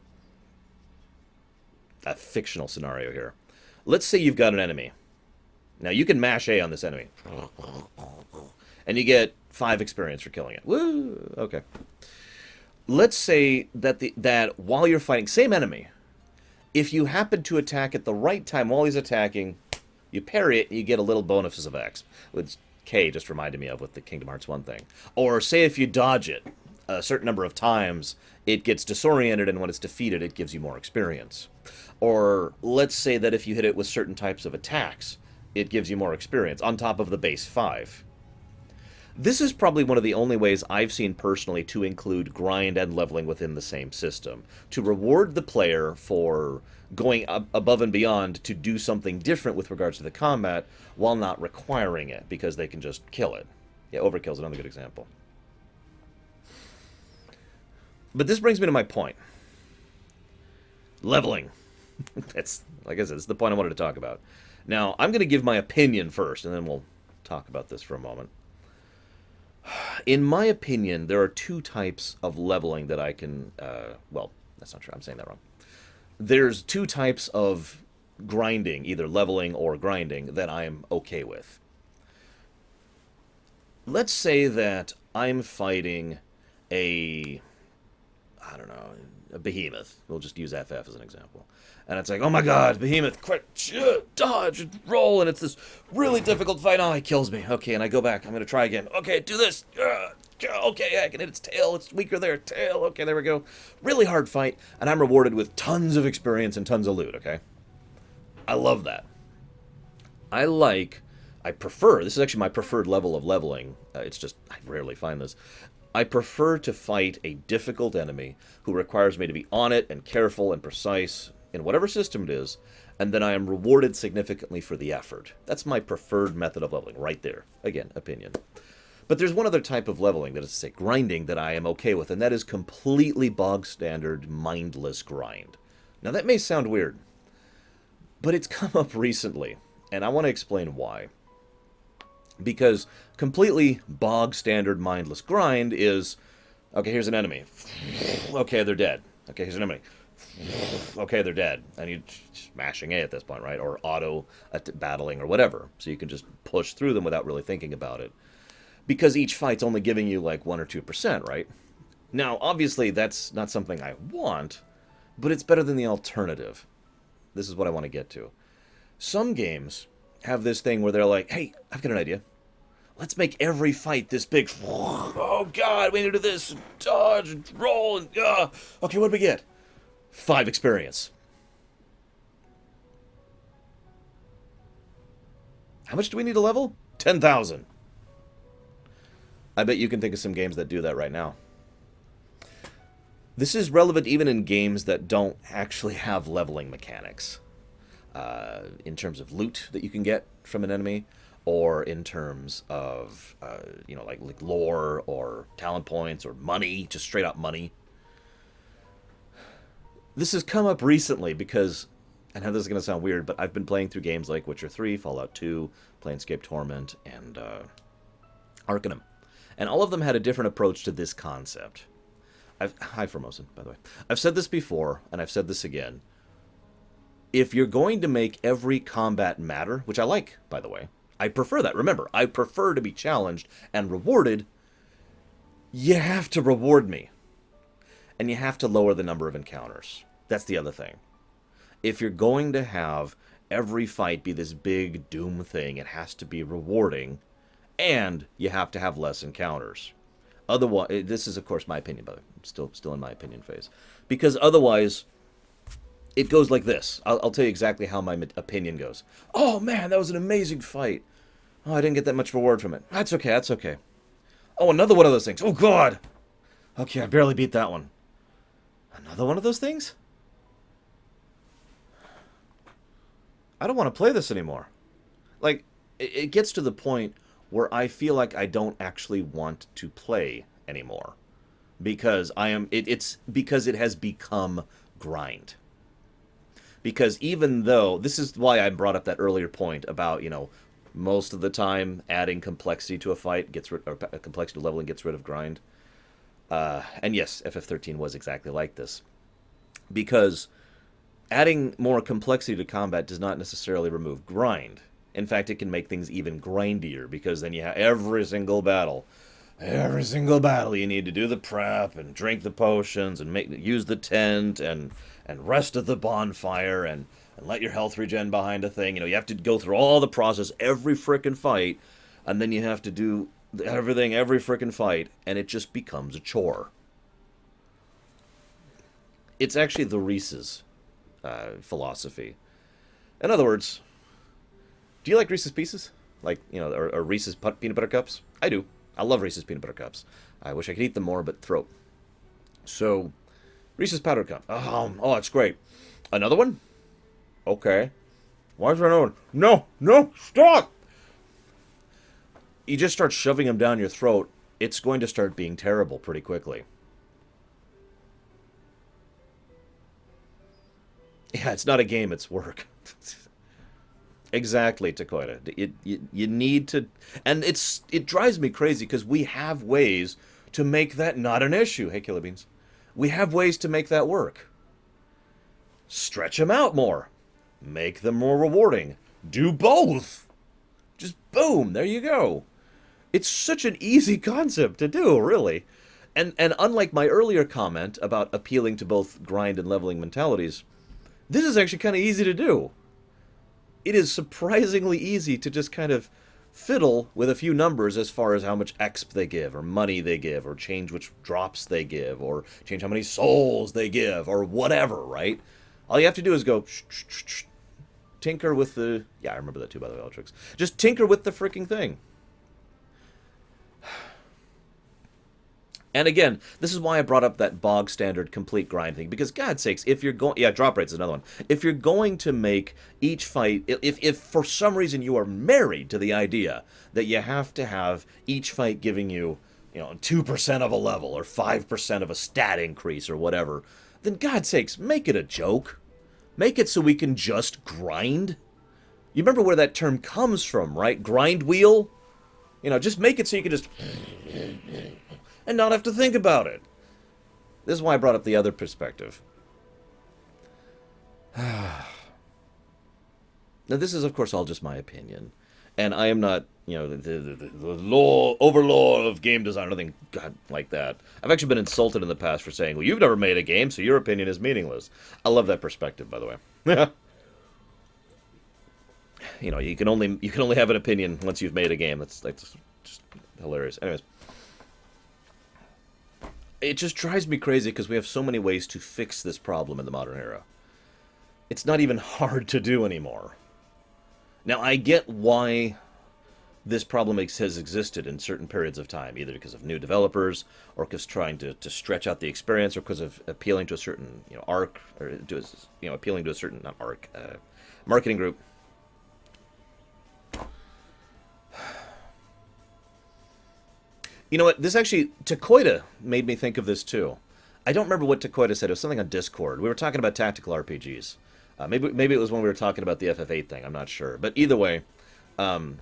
fictional scenario here. Let's say you've got an enemy. Now, you can mash A on this enemy. And you get 5 experience for killing it. Woo! Okay. Let's say that while you're fighting, same enemy, if you happen to attack at the right time while he's attacking, you parry it and you get a little bonuses of X. Which K just reminded me of with the Kingdom Hearts 1 thing. Or say if you dodge it a certain number of times, it gets disoriented, and when it's defeated, it gives you more experience. Or let's say that if you hit it with certain types of attacks, it gives you more experience on top of the base 5. This is probably one of the only ways I've seen personally to include grind and leveling within the same system, to reward the player for going above and beyond to do something different with regards to the combat while not requiring it, because they can just kill it. Yeah, overkill's another good example. But this brings me to my point. Leveling. That's, like I said, it's the point I wanted to talk about. Now, I'm going to give my opinion first, and then we'll talk about this for a moment. In my opinion, there are 2 types of leveling that I can... well, that's not true. I'm saying that wrong. There's 2 types of grinding, either leveling or grinding, that I am okay with. Let's say that I'm fighting a... I don't know, a behemoth. We'll just use FF as an example. And it's like, oh my god, behemoth, quick, dodge, roll, and it's this really difficult fight. Oh, he kills me. Okay, and I go back. I'm going to try again. Okay, do this. Okay, I can hit its tail. It's weaker there. Tail. Okay, there we go. Really hard fight, and I'm rewarded with tons of experience and tons of loot, okay? I love that. I prefer, this is actually my preferred level of leveling. It's just, I rarely find this. I prefer to fight a difficult enemy who requires me to be on it and careful and precise in whatever system it is, and then I am rewarded significantly for the effort. That's my preferred method of leveling, right there. Again, opinion. But there's one other type of leveling, that is to say grinding, that I am okay with, and that is completely bog-standard, mindless grind. Now, that may sound weird, but it's come up recently, and I want to explain why. Because completely bog-standard, mindless grind is, okay, here's an enemy. Okay, they're dead. Okay, here's an enemy. Okay, they're dead. And you're smashing A at this point, right? Or auto battling or whatever. So you can just push through them without really thinking about it. Because each fight's only giving you like 1 or 2%, right? Now, obviously, that's not something I want, but it's better than the alternative. This is what I want to get to. Some games have this thing where they're like, hey, I've got an idea. Let's make every fight this big. Oh, God, we need to do this. And dodge and roll. And, okay, what do we get? 5 experience. How much do we need to level? 10,000. I bet you can think of some games that do that right now. This is relevant even in games that don't actually have leveling mechanics. In terms of loot that you can get from an enemy, or in terms of, like lore or talent points or money, just straight up money. This has come up recently because, I know this is going to sound weird, but I've been playing through games like Witcher 3, Fallout 2, Planescape Torment, and Arcanum. And all of them had a different approach to this concept. Hi, Formosan, by the way. I've said this before, and I've said this again. If you're going to make every combat matter, which I like, by the way, I prefer that. Remember, I prefer to be challenged and rewarded. You have to reward me. And you have to lower the number of encounters. That's the other thing. If you're going to have every fight be this big doom thing, it has to be rewarding, and you have to have less encounters. Otherwise, this is, of course, my opinion, but I'm still in my opinion phase. Because otherwise, it goes like this. I'll tell you exactly how my opinion goes. Oh, man, that was an amazing fight. Oh, I didn't get that much reward from it. That's okay, that's okay. Oh, another one of those things. Oh, God. Okay, I barely beat that one. Another one of those things? I don't want to play this anymore. Like, it gets to the point where I feel like I don't actually want to play anymore. Because it's because it has become grind. Because even though, this is why I brought up that earlier point about, most of the time adding complexity to a fight complexity leveling gets rid of grind. And yes, FF13 was exactly like this. Because adding more complexity to combat does not necessarily remove grind. In fact, it can make things even grindier, because then you have every single battle you need to do the prep and drink the potions and use the tent and rest at the bonfire and let your health regen behind a thing. You have to go through all the process every frickin' fight, and then you have to do everything every frickin' fight, and it just becomes a chore. It's actually the Reese's philosophy. In other words, do you like Reese's Pieces? Like, or Reese's peanut butter cups? I do. I love Reese's peanut butter cups. I wish I could eat them more, but throat. So, Reese's powder cup. Oh, it's great. Another one? Okay. Why is there another one? No, stop! You just start shoving them down your throat, it's going to start being terrible pretty quickly. Yeah, it's not a game, it's work. Exactly, Takoida. You need to... And it drives me crazy, because we have ways to make that not an issue. Hey, Killer Beans. We have ways to make that work. Stretch them out more. Make them more rewarding. Do both. Just boom, there you go. It's such an easy concept to do, really. And unlike my earlier comment about appealing to both grind and leveling mentalities, this is actually kind of easy to do. It is surprisingly easy to just kind of fiddle with a few numbers as far as how much exp they give, or money they give, or change which drops they give, or change how many souls they give, or whatever, right? All you have to do is go, tinker with the... Yeah, I remember that too, by the way, Ultrix. Just tinker with the freaking thing. And again, this is why I brought up that bog standard complete grind thing, because God's sakes, if you're going... Yeah, drop rate's another one. If you're going to make each fight... If for some reason you are married to the idea that you have to have each fight giving you, 2% of a level, or 5% of a stat increase, or whatever, then God's sakes, make it a joke. Make it so we can just grind. You remember where that term comes from, right? Grind wheel? Just make it so you can just... and not have to think about it. This is why I brought up the other perspective. Now, this is, of course, all just my opinion. And I am not, the overlord of game design or anything like that. I've actually been insulted in the past for saying, well, you've never made a game, so your opinion is meaningless. I love that perspective, by the way. You can only have an opinion once you've made a game. That's just hilarious. Anyways. It just drives me crazy because we have so many ways to fix this problem in the modern era. It's not even hard to do anymore. Now, I get why this problem has existed in certain periods of time, either because of new developers, or because trying to stretch out the experience, or because of appealing to a certain arc, or appealing to a certain marketing group. You know what? This actually, Takoida made me think of this too. I don't remember what Takoida said. It was something on Discord. We were talking about tactical RPGs. Maybe it was when we were talking about the FF8 thing. I'm not sure. But either way, in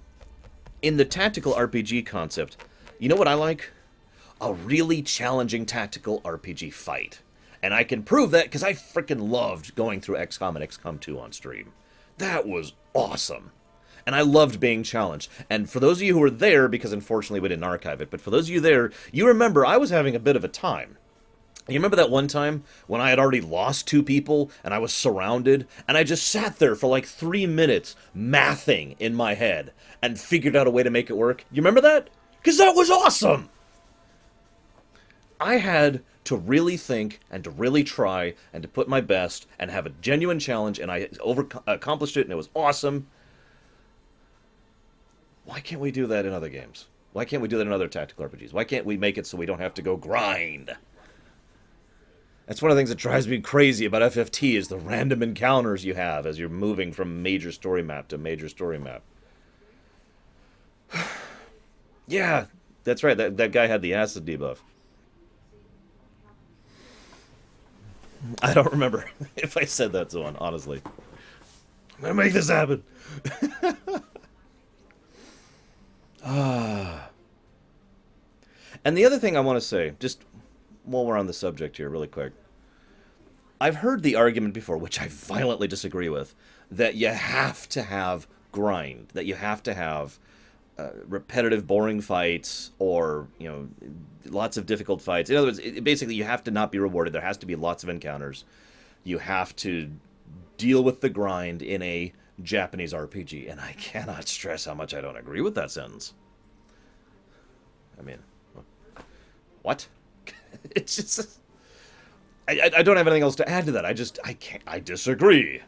the tactical RPG concept, you know what I like? A really challenging tactical RPG fight. And I can prove that because I freaking loved going through XCOM and XCOM 2 on stream. That was awesome. And I loved being challenged. And for those of you who were there, because unfortunately we didn't archive it, but for those of you there, you remember I was having a bit of a time. You remember that one time when I had already lost 2 people and I was surrounded, and I just sat there for like 3 minutes mathing in my head and figured out a way to make it work? You remember that? Because that was awesome! I had to really think and to really try and to put my best and have a genuine challenge, and I accomplished it, and it was awesome. Why can't we do that in other games? Why can't we do that in other tactical RPGs? Why can't we make it so we don't have to go grind? That's one of the things that drives me crazy about FFT is the random encounters you have as you're moving from major story map to major story map. Yeah, that's right. That guy had the acid debuff. I don't remember if I said that to one, honestly. I'm gonna make this happen. And the other thing I want to say, just while we're on the subject here, really quick. I've heard the argument before, which I violently disagree with, that you have to have grind, that you have to have repetitive, boring fights, or lots of difficult fights. In other words, basically, you have to not be rewarded. There has to be lots of encounters. You have to deal with the grind in a Japanese RPG, and I cannot stress how much I don't agree with that sentence. I mean, what? It's just I don't have anything else to add to that. I disagree.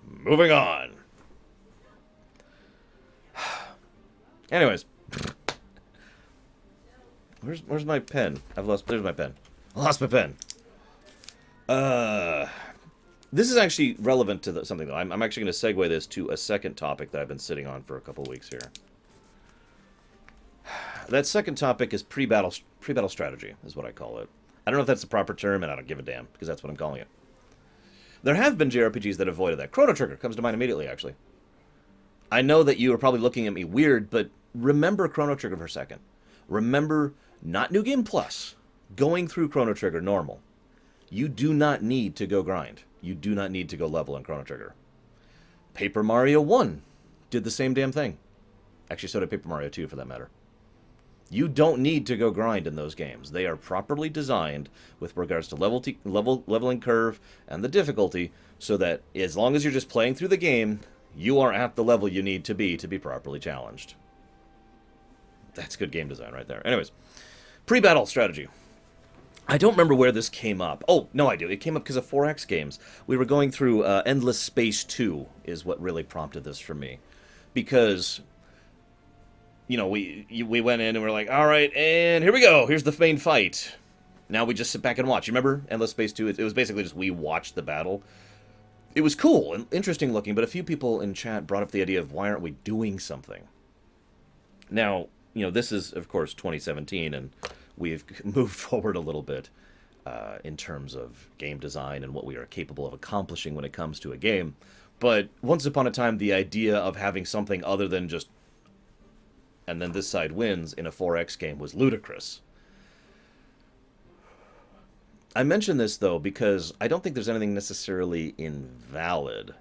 Moving on. Anyways, where's my pen? There's my pen. I lost my pen. This is actually relevant to something though. I'm actually going to segue this to a second topic that I've been sitting on for a couple weeks here. That second topic is pre-battle strategy, is what I call it. I don't know if that's the proper term, and I don't give a damn, because that's what I'm calling it. There have been JRPGs that avoided that. Chrono Trigger comes to mind immediately, actually. I know that you are probably looking at me weird, but remember Chrono Trigger for a second. Remember, not New Game Plus, going through Chrono Trigger normal. You do not need to go grind. You do not need to go level in Chrono Trigger. Paper Mario 1 did the same damn thing. Actually, so did Paper Mario 2, for that matter. You don't need to go grind in those games. They are properly designed with regards to leveling curve and the difficulty, so that as long as you're just playing through the game, you are at the level you need to be properly challenged. That's good game design right there. Anyways, pre-battle strategy. I don't remember where this came up. Oh, no, I do. It came up because of 4X games. We were going through Endless Space 2 is what really prompted this for me. Because we went in and we're like, all right, and here we go. Here's the main fight. Now we just sit back and watch. You remember Endless Space 2? It was basically just we watched the battle. It was cool and interesting looking, but a few people in chat brought up the idea of why aren't we doing something? Now, this is, of course, 2017, and we've moved forward a little bit in terms of game design and what we are capable of accomplishing when it comes to a game. But once upon a time, the idea of having something other than just and then this side wins in a 4X game was ludicrous. I mention this, though, because I don't think there's anything necessarily invalid.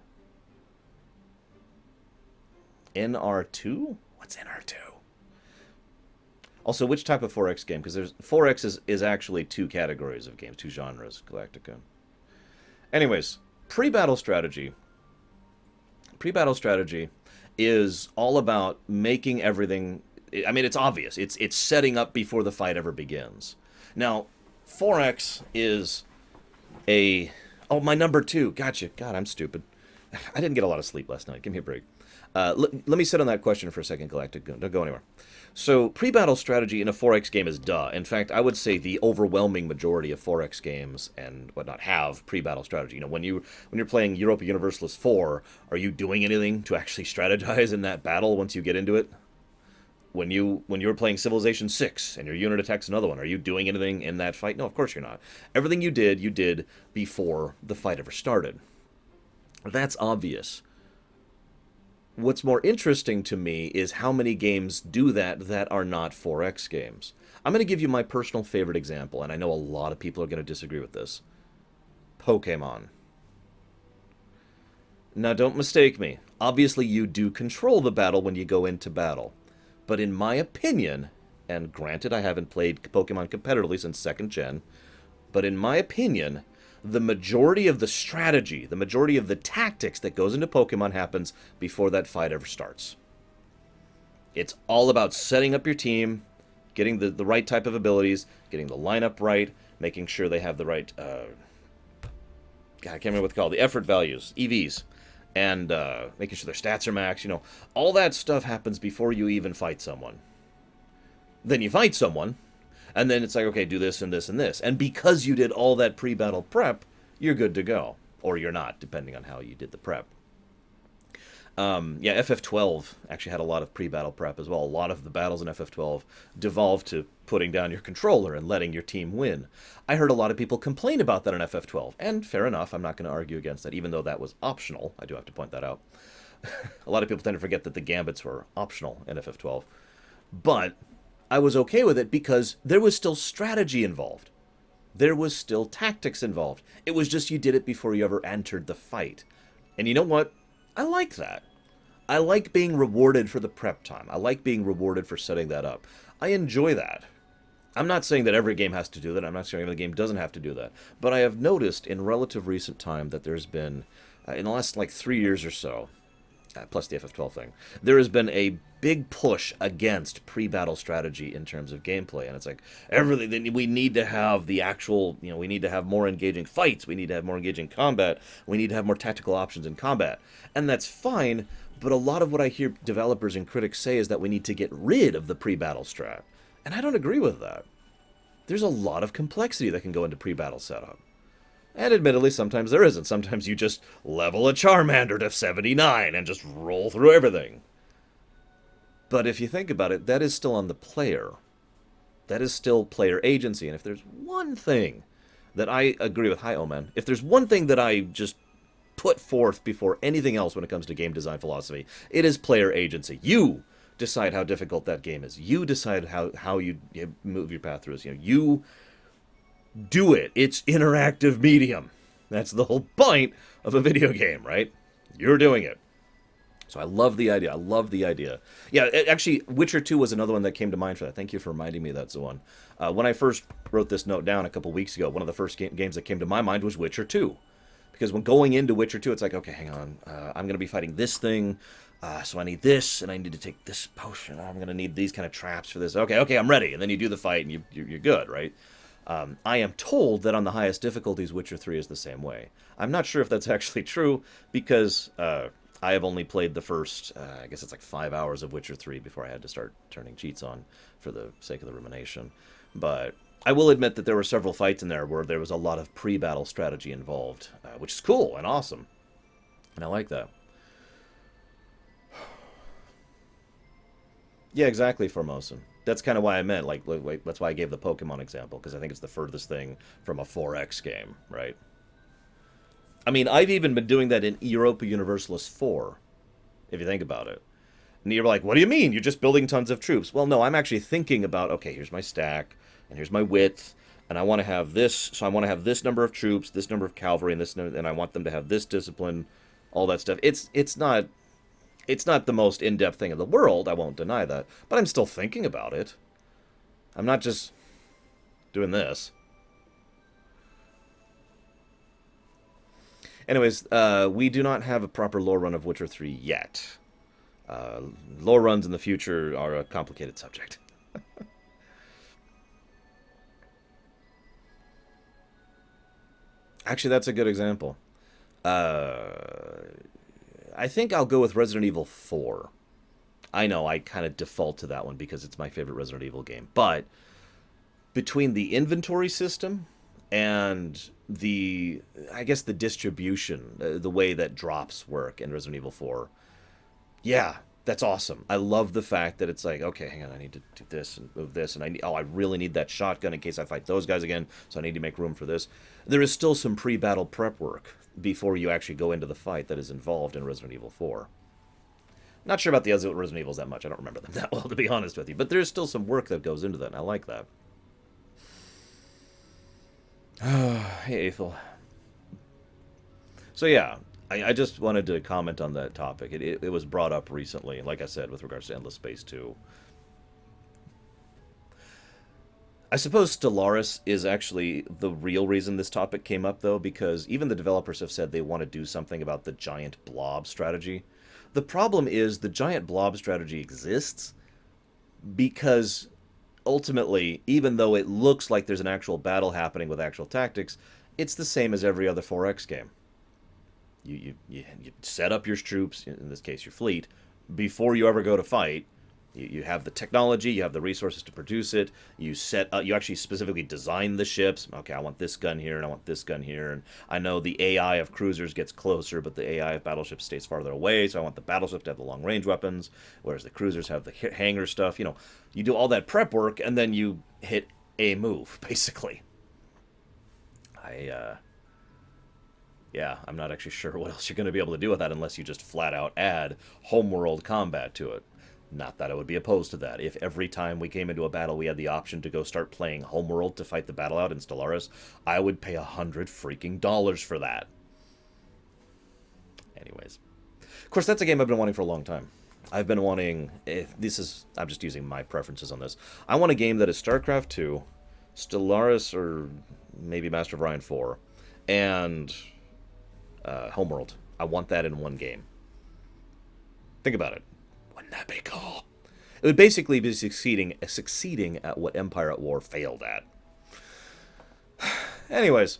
NR2? What's NR2? Also, which type of 4X game? Because 4X is actually two categories of games, two genres, Galactica. Anyways, pre-battle strategy. Pre-battle strategy is all about making everything... I mean, it's obvious. It's setting up before the fight ever begins. Now, 4X is a... Oh, my number 2. Gotcha. God, I'm stupid. I didn't get a lot of sleep last night. Give me a break. Let me sit on that question for a second, Galactic. Don't go anywhere. So, pre-battle strategy in a 4X game is duh. In fact, I would say the overwhelming majority of 4X games and whatnot have pre-battle strategy. When you're playing Europa Universalis 4, are you doing anything to actually strategize in that battle once you get into it? When you're playing Civilization 6 and your unit attacks another one, are you doing anything in that fight? No, of course you're not. Everything you did before the fight ever started. That's obvious. What's more interesting to me is how many games do that are not 4X games. I'm going to give you my personal favorite example, and I know a lot of people are going to disagree with this. Pokemon. Now, don't mistake me. Obviously, you do control the battle when you go into battle. But in my opinion, and granted I haven't played Pokemon competitively since 2nd Gen, but in my opinion, the majority of the strategy, the majority of the tactics that goes into Pokemon happens before that fight ever starts. It's all about setting up your team, getting the right type of abilities, getting the lineup right, making sure they have the right, God, I can't remember what they call it, the effort values, EVs, and making sure their stats are max, all that stuff happens before you even fight someone. Then you fight someone, and then it's like, okay, do this and this and this. And because you did all that pre-battle prep, you're good to go. Or you're not, depending on how you did the prep. FF12 actually had a lot of pre-battle prep as well. A lot of the battles in FF12 devolved to putting down your controller and letting your team win. I heard a lot of people complain about that in FF12, and fair enough, I'm not going to argue against that, even though that was optional. I do have to point that out. A lot of people tend to forget that the gambits were optional in FF12. But I was okay with it because there was still strategy involved. There was still tactics involved. It was just you did it before you ever entered the fight. And you know what? I like that. I like being rewarded for the prep time. I like being rewarded for setting that up. I enjoy that. I'm not saying that every game has to do that. I'm not saying every game doesn't have to do that. But I have noticed in relative recent time that there's been, in the last like 3 years or so, plus the FF12 thing, there has been a big push against pre-battle strategy in terms of gameplay. And it's like, everything, we need to have the actual, we need to have more engaging fights. We need to have more engaging combat. We need to have more tactical options in combat. And that's fine, but a lot of what I hear developers and critics say is that we need to get rid of the pre-battle strat. And I don't agree with that. There's a lot of complexity that can go into pre-battle setup. And admittedly, sometimes there isn't. Sometimes you just level a Charmander to 79 and just roll through everything. But if you think about it, that is still on the player. That is still player agency. And if there's one thing that I agree with, hi Omen, if there's one thing that I just put forth before anything else when it comes to game design philosophy, it is player agency. You decide how difficult that game is. You decide how you move your path through it. You do it. It's interactive medium. That's the whole point of a video game, right? You're doing it. So I love the idea. I love the idea. Yeah, actually, Witcher 2 was another one that came to mind for that. Thank you for reminding me that's the one. When I first wrote this note down a couple weeks ago, one of the first games that came to my mind was Witcher 2. Because when going into Witcher 2, it's like, okay, hang on. I'm going to be fighting this thing. So I need this, and I need to take this potion. I'm going to need these kind of traps for this. Okay, I'm ready. And then you do the fight, and you're good, right? I am told that on the highest difficulties, Witcher 3 is the same way. I'm not sure if that's actually true, because I have only played the first, I guess it's like 5 hours of Witcher 3 before I had to start turning cheats on for the sake of the rumination. But I will admit that there were several fights in there where there was a lot of pre-battle strategy involved, which is cool and awesome. And I like that. Yeah, exactly, Formosan. That's kind of why I meant, like, that's why I gave the Pokemon example, because I think it's the furthest thing from a 4X game, right? I mean, I've even been doing that in Europa Universalis 4, if you think about it. And you're like, what do you mean? You're just building tons of troops. Well, no, I'm actually thinking about, okay, here's my stack, and here's my width, and I want to have this, so I want to have this number of troops, this number of cavalry, and I want them to have this discipline, all that stuff. It's not the most in-depth thing in the world, I won't deny that, but I'm still thinking about it. I'm not just doing this. Anyways, we do not have a proper lore run of Witcher 3 yet. Lore runs in the future are a complicated subject. Actually, that's a good example. I think I'll go with Resident Evil 4. I know, I kind of default to that one because it's my favorite Resident Evil game. But between the inventory system and I guess the distribution, the way that drops work in Resident Evil 4, yeah, that's awesome. I love the fact that it's like, okay, hang on, I need to do this and move this, and I really need that shotgun in case I fight those guys again, so I need to make room for this. There is still some pre-battle prep work before you actually go into the fight that is involved in Resident Evil 4. Not sure about the other Resident Evils that much. I don't remember them that well, to be honest with you. But there's still some work that goes into that, and I like that. Hey, Ethel. So yeah, I just wanted to comment on that topic. It was brought up recently, like I said, with regards to Endless Space 2. I suppose Stellaris is actually the real reason this topic came up, though, because even the developers have said they want to do something about the giant blob strategy. The problem is the giant blob strategy exists because ultimately, even though it looks like there's an actual battle happening with actual tactics, it's the same as every other 4X game. You set up your troops, in this case your fleet, before you ever go to fight. You have the technology, you have the resources to produce it. You actually specifically design the ships. Okay, I want this gun here, and I want this gun here. And I know the AI of cruisers gets closer, but the AI of battleships stays farther away. So I want the battleship to have the long-range weapons, whereas the cruisers have the hangar stuff. You do all that prep work, and then you hit a move, basically. Yeah, I'm not actually sure what else you're going to be able to do with that unless you just flat out add homeworld combat to it. Not that I would be opposed to that. If every time we came into a battle we had the option to go start playing Homeworld to fight the battle out in Stellaris, I would pay $100 for that. Anyways. Of course, that's a game I've been wanting for a long time. I've been wanting... I'm just using my preferences on this. I want a game that is StarCraft 2, Stellaris, or maybe Master of Orion 4, and Homeworld. I want that in one game. Think about it. Wouldn't that be cool? It would basically be succeeding at what Empire at War failed at. Anyways.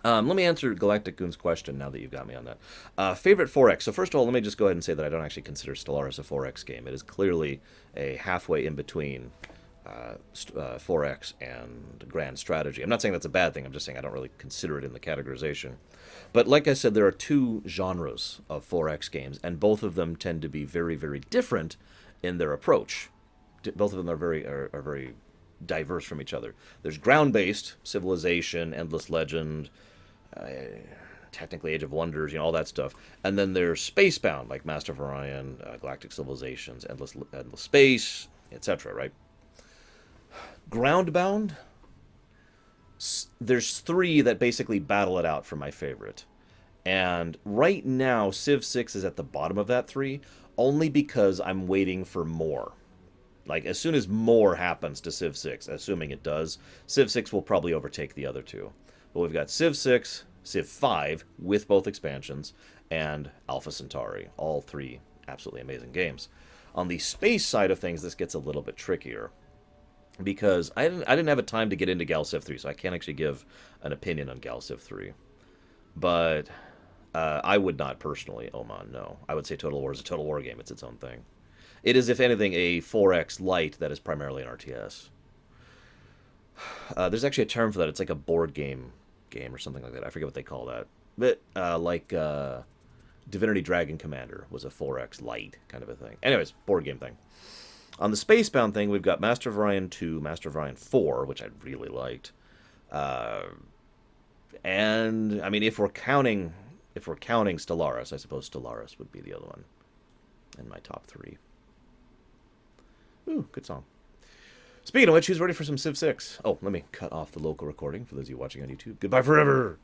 Let me answer Galactic Goon's question now that you've got me on that. Favorite 4X. So first of all, let me just go ahead and say that I don't actually consider Stellaris a 4X game. It is clearly a halfway in between 4X and Grand Strategy. I'm not saying that's a bad thing. I'm just saying I don't really consider it in the categorization. But like I said, there are two genres of 4X games, and both of them tend to be very, very different in their approach. Both of them are very diverse from each other. There's ground-based, Civilization, Endless Legend, technically Age of Wonders, all that stuff. And then there's space-bound, like Master of Orion, Galactic Civilizations, Endless Space, etc., right? Ground-bound, there's three that basically battle it out for my favorite. And right now, Civ 6 is at the bottom of that three, only because I'm waiting for more. Like, as soon as more happens to Civ 6, assuming it does, Civ 6 will probably overtake the other two. But we've got Civ 6, Civ 5, with both expansions, and Alpha Centauri. All three absolutely amazing games. On the space side of things, this gets a little bit trickier. Because I didn't have a time to get into Gal Civ 3, so I can't actually give an opinion on Gal Civ 3. But I would not personally, Oman, no. I would say Total War is a Total War game. It's its own thing. It is, if anything, a 4X light that is primarily an RTS. There's actually a term for that. It's like a board game or something like that. I forget what they call that. But like Divinity Dragon Commander was a 4X light kind of a thing. Anyways, board game thing. On the Spacebound thing, we've got Master of Orion 2, Master of Orion 4, which I really liked. And, I mean, if we're counting Stellaris, I suppose Stellaris would be the other one in my top three. Ooh, good song. Speaking of which, who's ready for some Civ 6? Oh, let me cut off the local recording for those of you watching on YouTube. Goodbye forever!